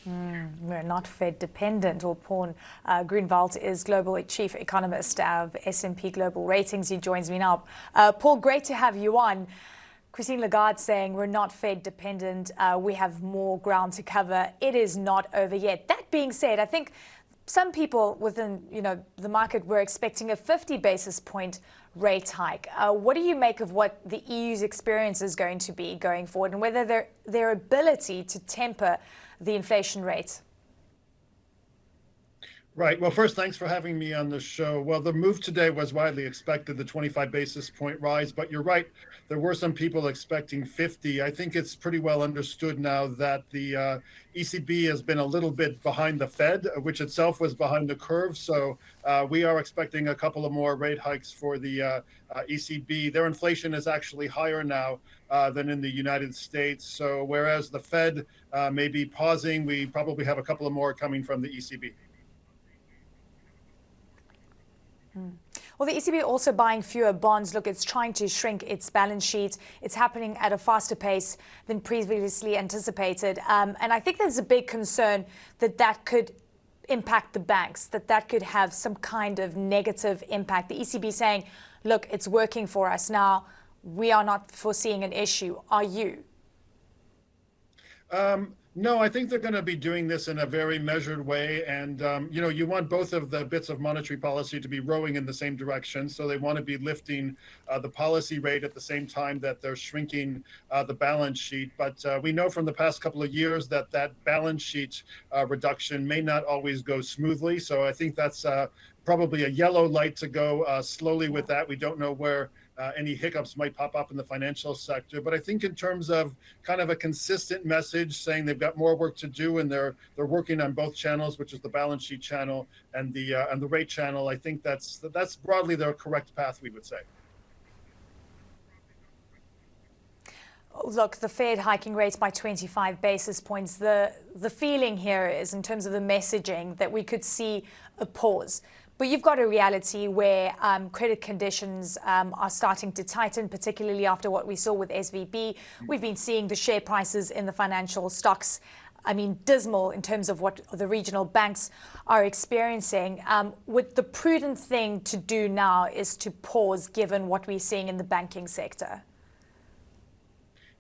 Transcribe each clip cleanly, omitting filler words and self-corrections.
We're not Fed dependent. Or Paul Gruenwald is Global Chief Economist of S&P Global Ratings. He joins me now. Paul, great to have you on. Christine Lagarde saying we're not Fed dependent. We have more ground to cover. It is not over yet. That being said, I think some people within the market were expecting a 50 basis point rate hike. What do you make of what the EU's experience is going to be going forward, and whether their ability to temper the inflation rate? Right. Well, first, thanks for having me on the show. Well, the move today was widely expected, the 25 basis point rise, but you're right. There were some people expecting 50. I think it's pretty well understood now that the ECB has been a little bit behind the Fed, which itself was behind the curve. So we are expecting a couple of more rate hikes for the ECB. Their inflation is actually higher now than in the United States. So whereas the Fed may be pausing, we probably have a couple of more coming from the ECB. Well, the ECB also buying fewer bonds. Look, it's trying to shrink its balance sheet. It's happening at a faster pace than previously anticipated. And I think there's a big concern that that could impact the banks, that could have some kind of negative impact. The ECB saying, look, it's working for us now. We are not foreseeing an issue. Are you? No, I think they're going to be doing this in a very measured way. And, you want both of the bits of monetary policy to be rowing in the same direction. So they want to be lifting the policy rate at the same time that they're shrinking the balance sheet. But we know from the past couple of years that balance sheet reduction may not always go smoothly. So I think that's probably a yellow light to go slowly with that. We don't know where any hiccups might pop up in the financial sector. But I think in terms of kind of a consistent message saying they've got more work to do and they're working on both channels, which is the balance sheet channel and the rate channel, I think that's broadly the correct path, we would say. Look, the Fed hiking rates by 25 basis points. The feeling here is, in terms of the messaging, that we could see a pause. But you've got a reality where credit conditions are starting to tighten, particularly after what we saw with SVB. We've been seeing the share prices in the financial stocks, dismal in terms of what the regional banks are experiencing. What the prudent thing to do now is to pause, given what we're seeing in the banking sector.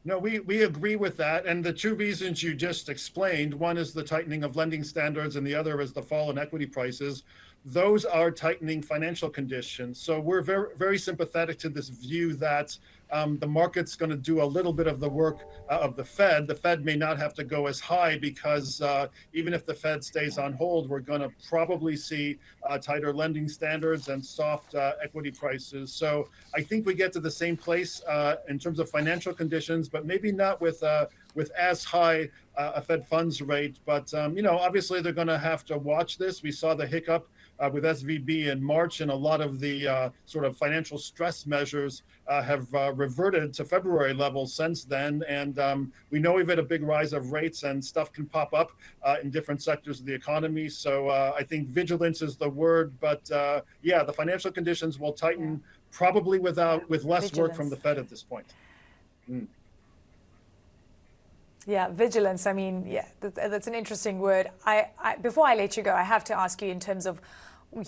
No, we agree with that. And the two reasons you just explained, one is the tightening of lending standards and the other is the fall in equity prices. Those are tightening financial conditions. So we're very, very sympathetic to this view that the market's going to do a little bit of the work of the Fed. The Fed may not have to go as high because even if the Fed stays on hold, we're going to probably see tighter lending standards and soft equity prices. So I think we get to the same place in terms of financial conditions, but maybe not with as high a Fed funds rate. But, obviously they're going to have to watch this. We saw the hiccup with SVB in March, and a lot of the sort of financial stress measures have reverted to February levels since then. And we know we've had a big rise of rates and stuff can pop up in different sectors of the economy. So I think vigilance is the word. But the financial conditions will tighten, probably with less vigilance. Work from the Fed at this point. Yeah, vigilance. That's an interesting word. Before I let you go, I have to ask you, in terms of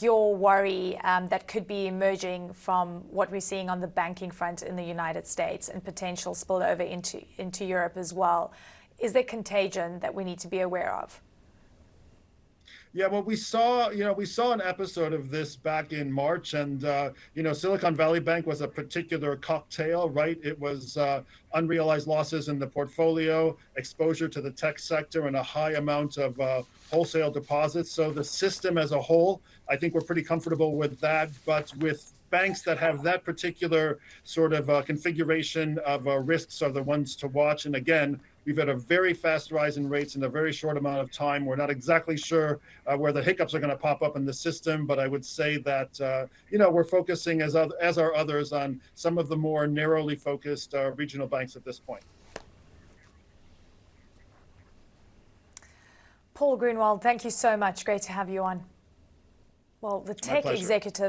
your worry that could be emerging from what we're seeing on the banking front in the United States and potential spillover into Europe as well. Is there contagion that we need to be aware of? Yeah, well, we saw an episode of this back in March, and Silicon Valley Bank was a particular cocktail, right? It was unrealized losses in the portfolio, exposure to the tech sector, and a high amount of wholesale deposits. So the system as a whole, I think we're pretty comfortable with that. But with banks that have that particular sort of configuration of risks are the ones to watch. And again, we've had a very fast rise in rates in a very short amount of time. We're not exactly sure where the hiccups are going to pop up in the system, but I would say that we're focusing, as are others, on some of the more narrowly focused regional banks at this point. Paul Gruenwald, thank you so much. Great to have you on. Well, the tech executive